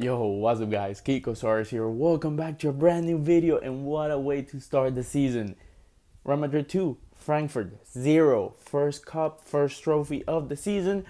Yo, what's up guys? Kikosaurus here. Welcome back to a brand new video, and what a way to start the season. Real Madrid 2, Frankfurt 0. First cup, first trophy of the season.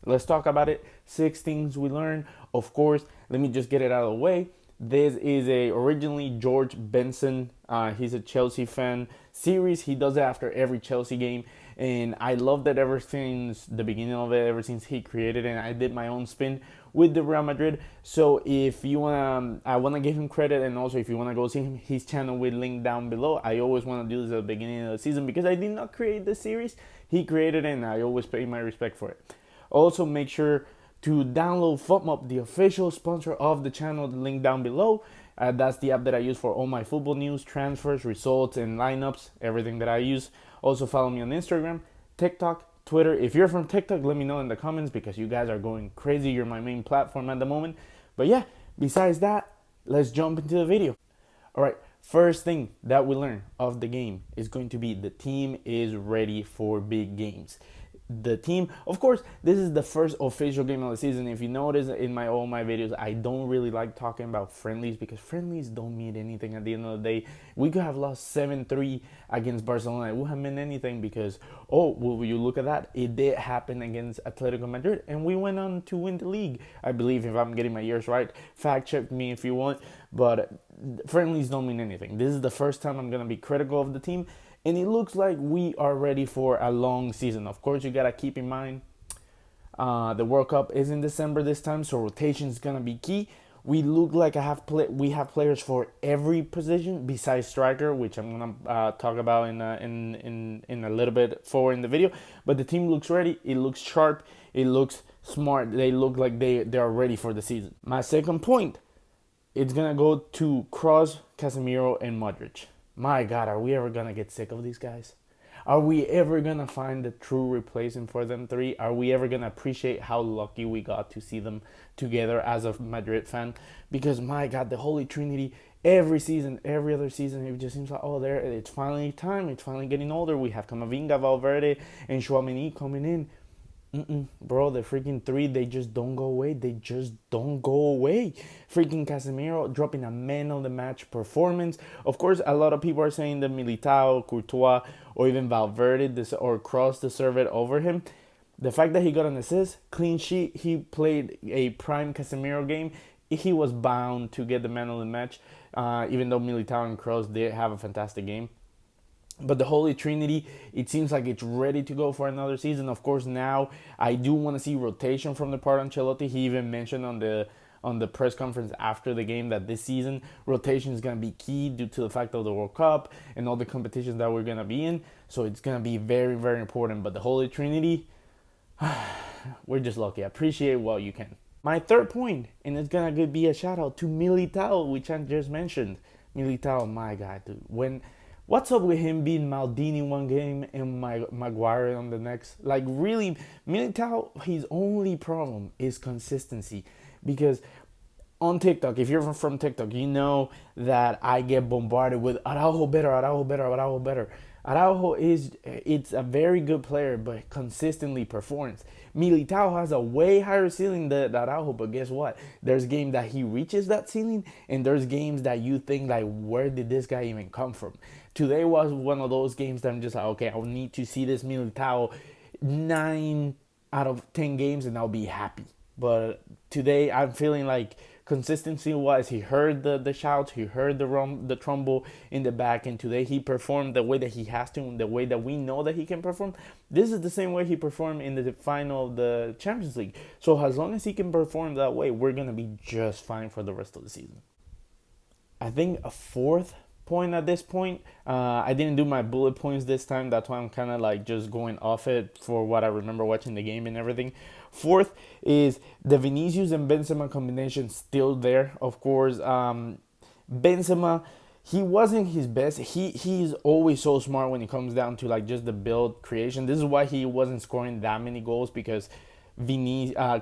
Let's talk about it. 6 things we learned. Of course, let me just get it out of the way. This is originally George Benson. He's a Chelsea fan series. He does it after every Chelsea game, and I love that ever since the beginning of it, ever since he created it. And I did my own spin with the Real Madrid. So if you wanna, I wanna give him credit, and also if you wanna go see his channel with link down below. I always wanna do this at the beginning of the season because I did not create the series. He created it, and I always pay my respect for it. Also, make sure to download FootMop, the official sponsor of the channel, the link down below. That's the app that I use for all my football news, transfers, results, and lineups, everything that I use. Also, follow me on Instagram, TikTok, Twitter. If you're from TikTok, let me know in the comments because you guys are going crazy. You're my main platform at the moment. But yeah, besides that, let's jump into the video. All right, first thing that we learn of the game is going to be the team is ready for big games. The team, of course, this is the first official game of the season. If you notice in all my videos, I don't really like talking about friendlies because friendlies don't mean anything at the end of the day. We could have lost 7-3 against Barcelona. It would have meant anything because, oh, well, you look at that, it did happen against Atletico Madrid, and we went on to win the league, I believe, if I'm getting my years right. Fact check me if you want, but friendlies don't mean anything. This is the first time I'm going to be critical of the team, and it looks like we are ready for a long season. Of course, you got to keep in mind the World Cup is in December this time, so rotation is going to be key. We look like we have players for every position besides striker, which I'm going to talk about in a little bit forward in the video. But the team looks ready. It looks sharp. It looks smart. They look like they are ready for the season. My second point, it's going to go to Kroos, Casemiro, and Modric. My God, are we ever going to get sick of these guys? Are we ever going to find the true replacement for them three? Are we ever going to appreciate how lucky we got to see them together as a Madrid fan? Because, my God, the Holy Trinity, every season, every other season, it just seems like, oh, it's finally time. It's finally getting older. We have Camavinga, Valverde, and Tchouaméni coming in. Bro, the freaking three, they just don't go away. They just don't go away. Freaking Casemiro dropping a man of the match performance. Of course, a lot of people are saying that Militao, Courtois, or even Valverde or Kroos deserve it over him. The fact that he got an assist, clean sheet, he played a prime Casemiro game. He was bound to get the man of the match, even though Militao and Kroos did have a fantastic game. But the Holy Trinity, it seems like it's ready to go for another season. Of course, now I do want to see rotation from the part of Ancelotti. He even mentioned on the press conference after the game that this season rotation is going to be key due to the fact of the World Cup and all the competitions that we're going to be in. So it's going to be very, very important. But the Holy Trinity, we're just lucky. Appreciate what you can. My third point, and it's going to be a shout out to Militao, which I just mentioned. Militao, my God, dude. What's up with him being Maldini one game and Maguire on the next? Like, really, Militao, his only problem is consistency. Because on TikTok, if you're from TikTok, you know that I get bombarded with Araujo better, Araujo better, Araujo better. Araujo it's a very good player, but consistently performs. Militao has a way higher ceiling than Araujo, but guess what? There's games that he reaches that ceiling, and there's games that you think, like, where did this guy even come from? Today was one of those games that I'm just like, okay, I'll need to see this Militao 9 out of 10 games, and I'll be happy. But today, I'm feeling like consistency-wise, he heard the shouts, he heard the trumble in the back, and today he performed the way that he has to, the way that we know that he can perform. This is the same way he performed in the final of the Champions League. So as long as he can perform that way, we're going to be just fine for the rest of the season. I think a fourth point at this point, I didn't do my bullet points this time. That's why I'm kind of like just going off it for what I remember watching the game and everything. Fourth is the Vinicius and Benzema combination still there. Of course, Benzema, he wasn't his best. He's always so smart when it comes down to like just the build creation. This is why he wasn't scoring that many goals, because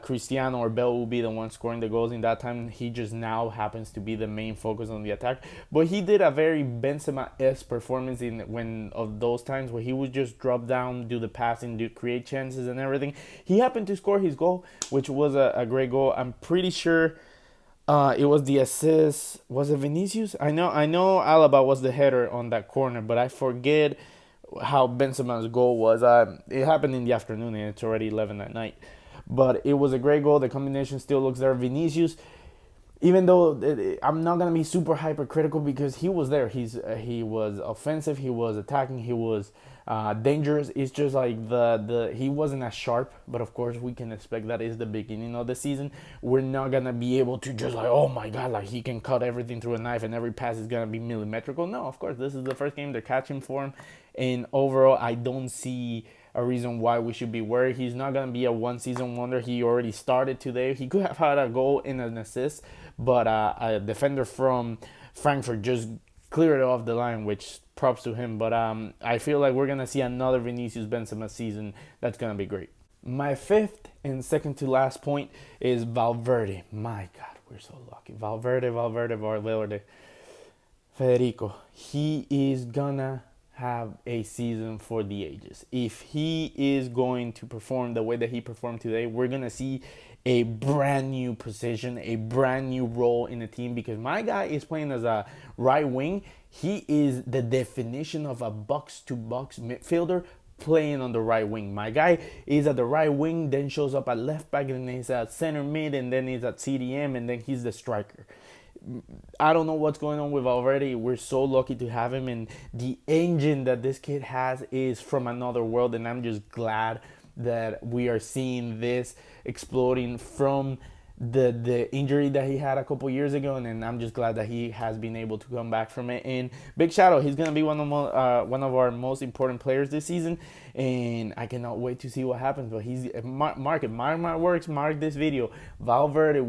Cristiano or Bell will be the one scoring the goals in that time. He just now happens to be the main focus on the attack. But he did a very Benzema-esque performance of those times where he would just drop down, do the passing, create chances and everything. He happened to score his goal, which was a great goal. I'm pretty sure It was the assist. Was it Vinicius? I know Alaba was the header on that corner, but I forget how Benzema's goal was. It happened in the afternoon, and it's already 11 at night. But it was a great goal. The combination still looks there. Vinicius, even though I'm not gonna be super hypercritical because he was there. He was offensive. He was attacking. He was dangerous. It's just like the he wasn't as sharp. But of course, we can expect that is the beginning of the season. We're not gonna be able to just like, oh my god, like he can cut everything through a knife and every pass is gonna be millimetrical. No, of course, this is the first game they're catching for him, and overall, I don't see a reason why we should be worried. He's not going to be a one season wonder. He already started today. He could have had a goal and an assist, but a defender from Frankfurt just cleared it off the line, which props to him. But I feel like we're going to see another Vinicius Benzema season that's going to be great. My fifth and second to last point is Valverde. My God, we're so lucky. Valverde. Federico. He is gonna have a season for the ages. If he is going to perform the way that he performed today, we're going to see a brand new position, a brand new role in the team because my guy is playing as a right wing. He is the definition of a box to box midfielder playing on the right wing. My guy is at the right wing, then shows up at left back, and then he's at center mid, and then he's at CDM, and then he's the striker. I don't know what's going on with Valverde. We're so lucky to have him, and the engine that this kid has is from another world, and I'm just glad that we are seeing this exploding from the injury that he had a couple years ago, and I'm just glad that he has been able to come back from it. And big shout out, he's gonna be one of our most important players this season, and I cannot wait to see what happens. But he's mark my words, mark this video. Valverde,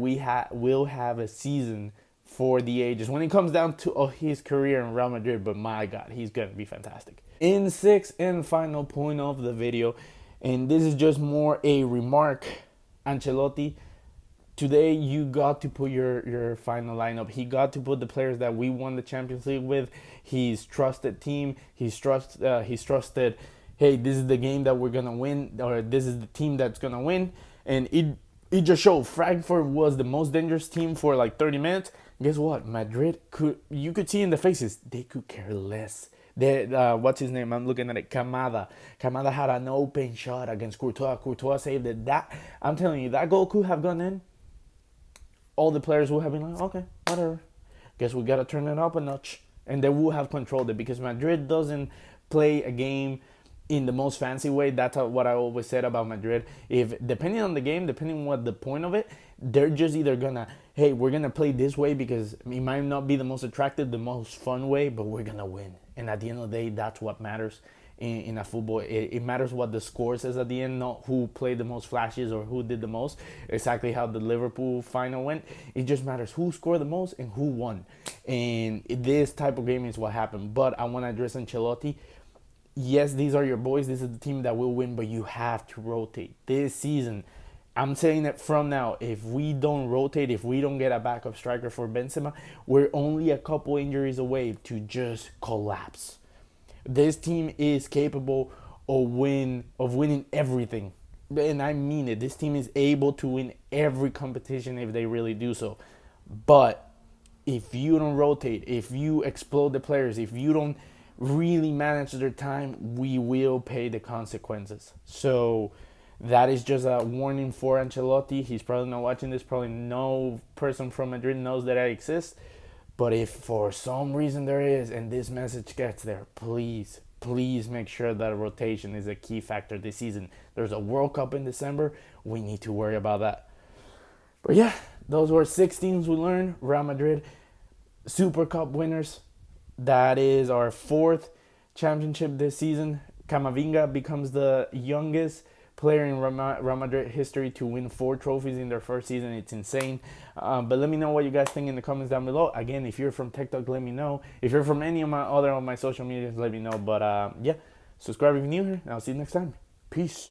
will have a season for the ages when it comes down to his career in Real Madrid. But my God, he's going to be fantastic. In sixth and final point of the video, and this is just more a remark, Ancelotti, today you got to put your final lineup. He got to put the players that we won the Champions League with. He's trusted team. He's trusted, hey, this is the game that we're going to win, or this is the team that's going to win. And it just showed. Frankfurt was the most dangerous team for like 30 minutes. Guess what? Madrid you could see in the faces, they could care less. What's his name? I'm looking at it. Kamada had an open shot against Courtois. Courtois saved it. I'm telling you, that goal could have gone in. All the players would have been like, okay, whatever. Guess we gotta turn it up a notch, and they will have controlled it because Madrid doesn't play a game in the most fancy way. That's what I always said about Madrid. If depending on the game, depending on what the point of it, they're just either gonna, hey, we're gonna play this way because it might not be the most attractive, the most fun way, but we're gonna win. And at the end of the day, that's what matters in a football. It matters what the score says at the end, not who played the most flashes or who did the most. Exactly how the Liverpool final went. It just matters who scored the most and who won. And this type of game is what happened. But I want to address Ancelotti. Yes, these are your boys. This is the team that will win, but you have to rotate. This season, I'm saying it from now, if we don't rotate, if we don't get a backup striker for Benzema, we're only a couple injuries away to just collapse. This team is capable of winning everything. And I mean it. This team is able to win every competition if they really do so. But if you don't rotate, if you explode the players, if you don't really manage their time, we will pay the consequences. So that is just a warning for Ancelotti. He's probably not watching this. Probably no person from Madrid knows that I exist. But if for some reason there is, and this message gets there, please make sure that rotation is a key factor this season. There's a World Cup in December. We need to worry about that. But yeah, those were 6 teams we learned. Real Madrid, Super Cup winners. That is our 4th championship this season. Camavinga becomes the youngest player in Real Madrid history to win 4 trophies in their first season. It's insane. But let me know what you guys think in the comments down below. Again, if you're from TikTok, let me know. If you're from any of my other social medias, let me know. But yeah, subscribe if you're new here, and I'll see you next time. Peace.